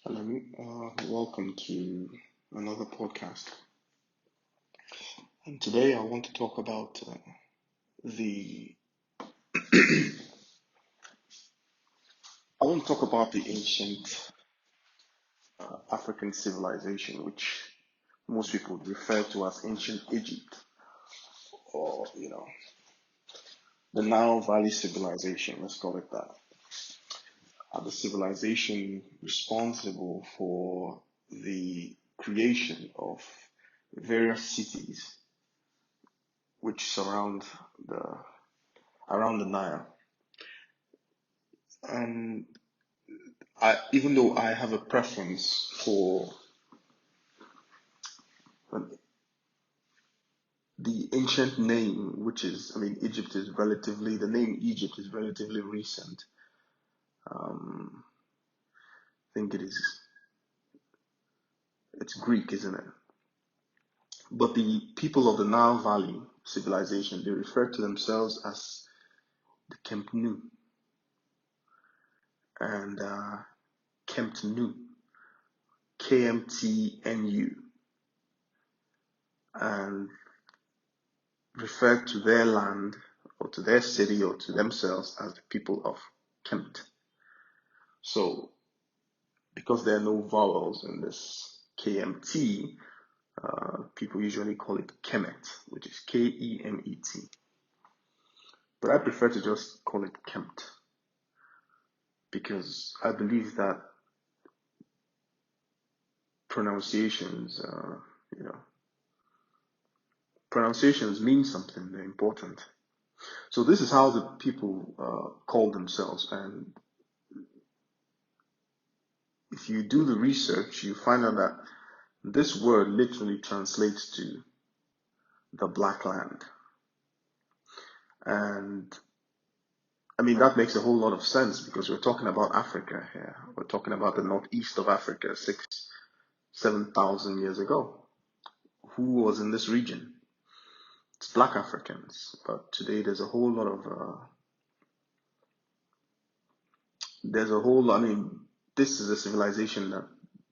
Hello, welcome to another podcast. And today I want to talk about the I want to talk about the ancient African civilization, which most people would refer to as ancient Egypt, or the Nile Valley civilization. Let's call it that. The civilization responsible for the creation of various cities which surround the around the Nile. And even though I have a preference for the ancient name, which is, Egypt is relatively, the name Egypt is relatively recent. I think it's Greek, isn't it? But the people of the Nile Valley civilization, they refer to themselves as the Kempnu and Kemptnu, KMTNU, and refer to their land or to their city or to themselves as the people of Kemt. So, because there are no vowels in this KMT, people usually call it Kemet, which is Kemet. But I prefer to just call it Kemt because I believe that pronunciations, pronunciations mean something, they're important. So this is how the people call themselves, and if you do the research, you find out that this word literally translates to the Black Land. And that makes a whole lot of sense because we're talking about Africa here. We're talking about the northeast of Africa 7,000 years ago. Who was in this region? It's black Africans. But today there's a whole lot of, this is a civilization that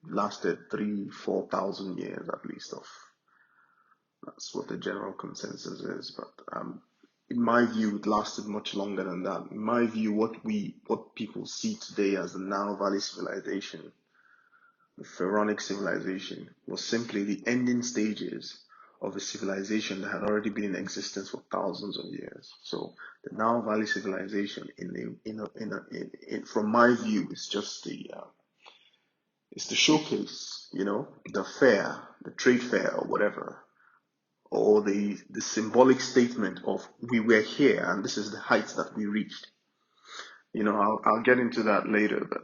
lasted 4,000 years at least that's what the general consensus is. But in my view, it lasted much longer than that. In my view, what people see today as the Nile Valley civilization, the Pharaonic civilization, was simply the ending stages of a civilization that had already been in existence for thousands of years. So the Nile Valley civilization, from my view, is just it's the showcase, the fair, the trade fair or whatever, or the symbolic statement of we were here and this is the heights that we reached. I'll get into that later, but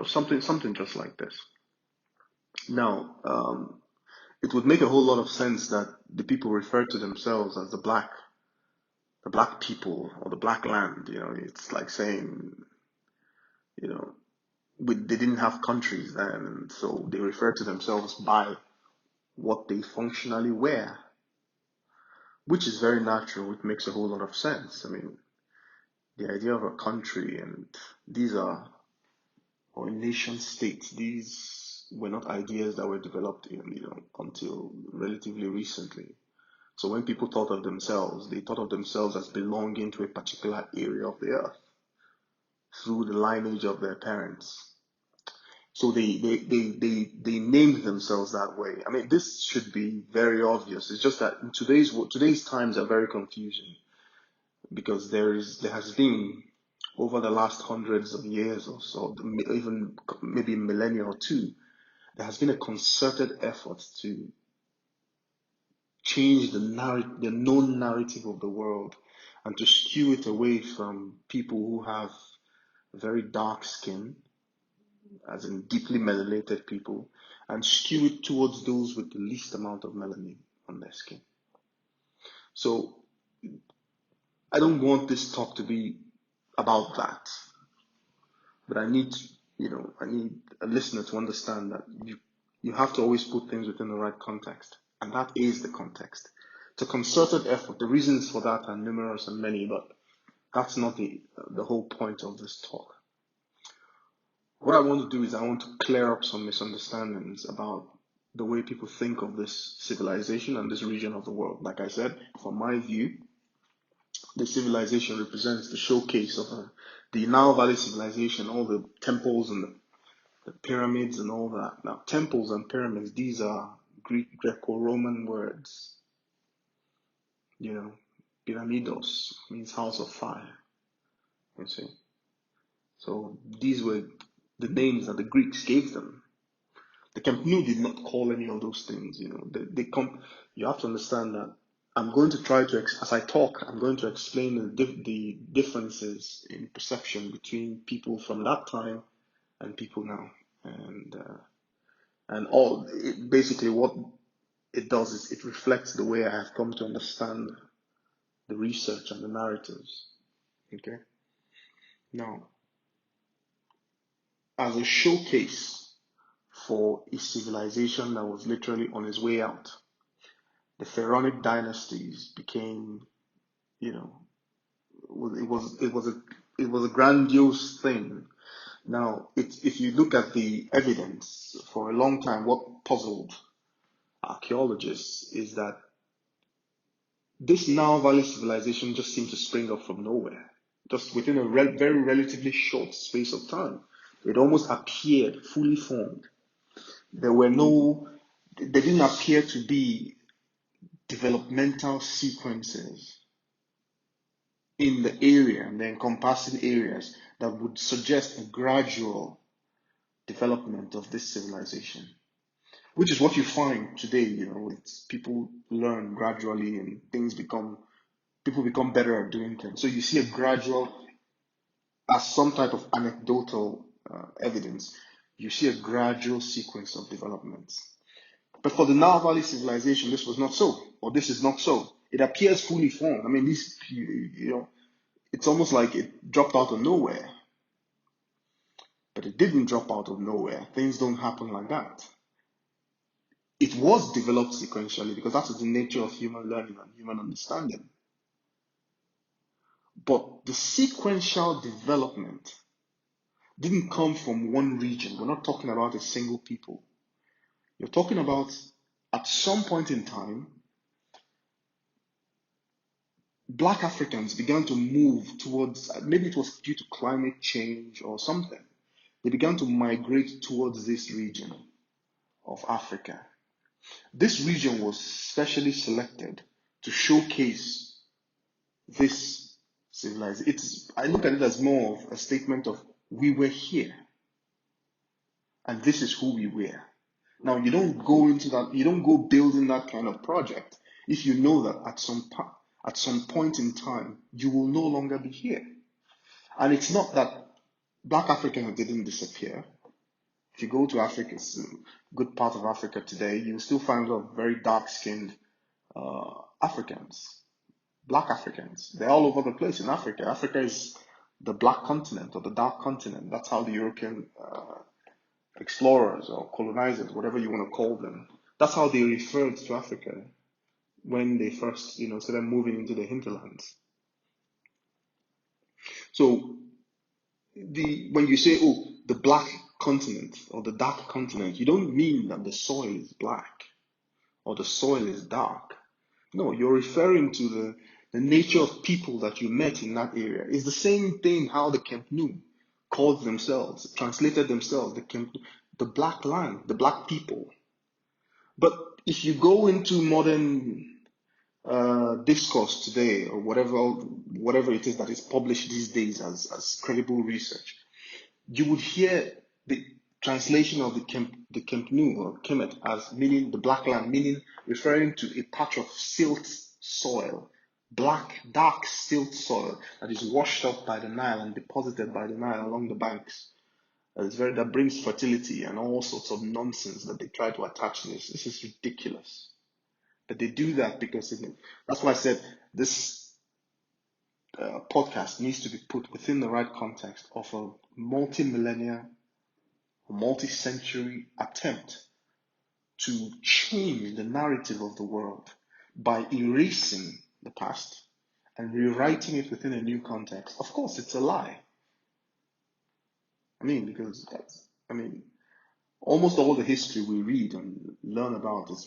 something just like this. Now, it would make a whole lot of sense that the people refer to themselves as the black people or the black land. It's like saying, they didn't have countries then, and so they refer to themselves by what they functionally were, which is very natural. It makes a whole lot of sense. The idea of a country and or a nation state, these were not ideas that were developed until relatively recently. So when people thought of themselves, they thought of themselves as belonging to a particular area of the earth through the lineage of their parents. So they named themselves that way. This should be very obvious. It's just that in today's times are very confusing because there has been over the last hundreds of years or so, even maybe a millennia or two, there has been a concerted effort to change the known narrative of the world and to skew it away from people who have very dark skin, as in deeply melanated people, and skew it towards those with the least amount of melanin on their skin. So I don't want this talk to be about that, but I need a listener to understand that you have to always put things within the right context, and that is the context. It's a concerted effort. The reasons for that are numerous and many, but that's not the whole point of this talk. what I want to do is I want to clear up some misunderstandings about the way people think of this civilization and this region of the world. Like I said, from my view, the civilization represents the showcase of the Nile Valley civilization, all the temples and the pyramids and all that. Now, temples and pyramids, these are Greek Greco-Roman words. You know, Pyramidos means house of fire. You see, so these were the names that the Greeks gave them. The Camp Nou did not call any of those things. You know, they come. You have to understand that I'm going to try to, as I talk, I'm going to explain the differences in perception between people from that time and people now, and all. Basically, what it does is it reflects the way I have come to understand the research and the narratives. Okay. Now, as a showcase for a civilization that was literally on its way out, the pharaonic dynasties became, you know, it was a grandiose thing. Now, if you look at the evidence for a long time, what puzzled archaeologists is that this Nile Valley civilization just seemed to spring up from nowhere, just within a very relatively short space of time. It almost appeared fully formed. There were no, there didn't appear to be developmental sequences in the area and the encompassing areas that would suggest a gradual development of this civilization, which is what you find today. You know, it's people learn gradually and people become better at doing things. So you see a gradual, as some type of anecdotal evidence, you see a gradual sequence of developments. But for the Nile Valley civilization, this was not so, or this is not so. It appears fully formed. I mean, you know, it's almost like it dropped out of nowhere. But it didn't drop out of nowhere. Things don't happen like that. It was developed sequentially because that is the nature of human learning and human understanding. But the sequential development didn't come from one region. We're not talking about a single people. You're talking about at some point in time, Black Africans began to move towards, maybe it was due to climate change or something. They began to migrate towards this region of Africa. This region was specially selected to showcase this civilization. I look at it as more of a statement of we were here and this is who we were. Now you don't go into that, you don't go building that kind of project if you know that at some point in time you will no longer be here. And it's not that Black Africans didn't disappear. If you go to Africa, a good part of Africa today, you will still find a lot of very dark-skinned Africans, Black Africans. They're all over the place in Africa. Africa is the black continent or the dark continent. That's how the European explorers or colonizers, whatever you want to call them, that's how they referred to Africa when they first, started moving into the hinterlands. So when you say, oh, the black continent or the dark continent, you don't mean that the soil is black or the soil is dark. No, you're referring to the nature of people that you met in that area. It's the same thing how the Camp Nou called themselves, translated themselves, the black land, the black people. But if you go into modern discourse today, or whatever it is that is published these days as credible research, you would hear the translation of the Camp Nou or Kemet as meaning the black land, meaning referring to a patch of silt soil, black, dark silt soil that is washed up by the Nile and deposited by the Nile along the banks. That brings fertility and all sorts of nonsense that they try to attach to this. This is ridiculous. But they do that because that's why I said this podcast needs to be put within the right context of a multi-millennia, multi-century attempt to change the narrative of the world by erasing the past and rewriting it within a new context. Of course, it's a lie. I mean, because I mean, almost all the history we read and learn about is